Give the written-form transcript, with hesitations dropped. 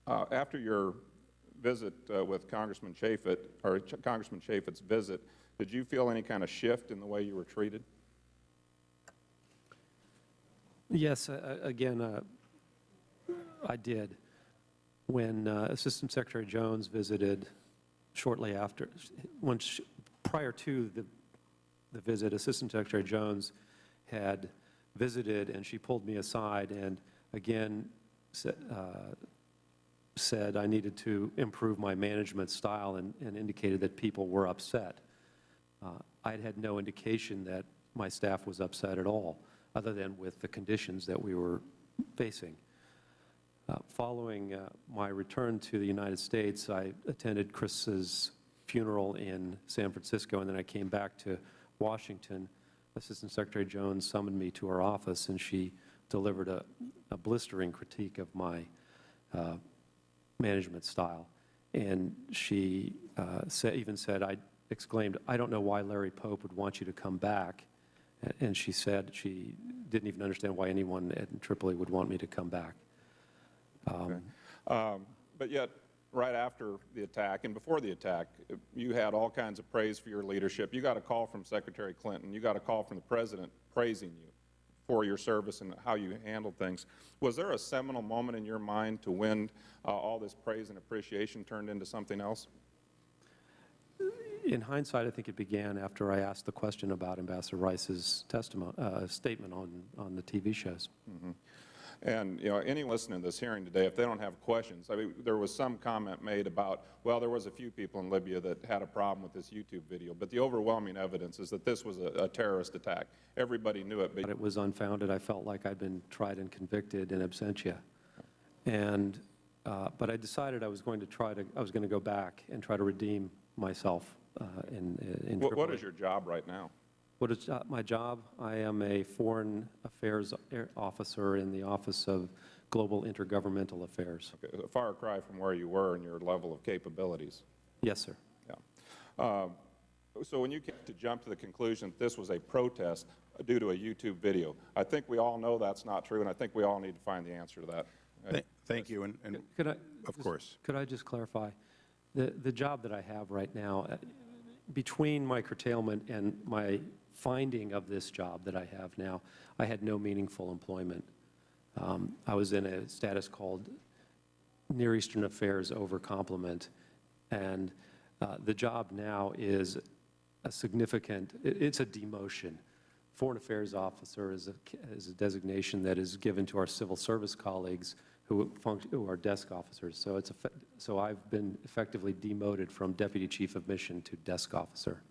After your visit with Congressman Chaffetz, or Congressman Chaffetz's visit, did you feel any kind of shift in the way you were treated? Yes, again, I did. When Assistant Secretary Jones visited shortly after, prior to the visit, Assistant Secretary Jones had visited, and she pulled me aside and again said I needed to improve my management style and indicated that people were upset. I had no indication that my staff was upset at all, other than with the conditions that we were facing. Following my return to the United States, I attended Chris's funeral in San Francisco, and then I came back to Washington. Assistant Secretary Jones summoned me to her office, and she delivered a blistering critique of my management style. And she even said, I exclaimed, "I don't know why Larry Pope would want you to come back." And she said she didn't even understand why anyone at Tripoli would want me to come back. Okay. But yet, right after the attack and before the attack, you had all kinds of praise for your leadership. You got a call from Secretary Clinton. You got a call from the President praising you for your service and how you handled things. Was there a seminal moment in your mind to when all this praise and appreciation turned into something else? In hindsight, I think it began after I asked the question about Ambassador Rice's statement on the TV shows. Mm-hmm. And, you know, anyone listening to this hearing today, if they don't have questions, I mean, there was some comment made about, well, there was a few people in Libya that had a problem with this YouTube video, but the overwhelming evidence is that this was a terrorist attack. Everybody knew it. But it was unfounded. I felt like I'd been tried and convicted in absentia. And, but I decided I was going to go back and try to redeem myself in Tripoli. What is your job right now? What is my job? I am a Foreign Affairs Officer in the Office of Global Intergovernmental Affairs. Okay. A far cry from where you were and your level of capabilities. Yes, sir. Yeah. So when you came to jump to the conclusion that this was a protest due to a YouTube video, I think we all know that's not true, and I think we all need to find the answer to that. Thank you. And of course. Could I just clarify? The job that I have right now, between my curtailment and my finding of this job that I have now, I had no meaningful employment. I was in a status called Near Eastern Affairs over complement, and the job now is a significant, it's a demotion. Foreign Affairs Officer is a designation that is given to our civil service colleagues who are desk officers. So I've been effectively demoted from Deputy Chief of Mission to desk officer.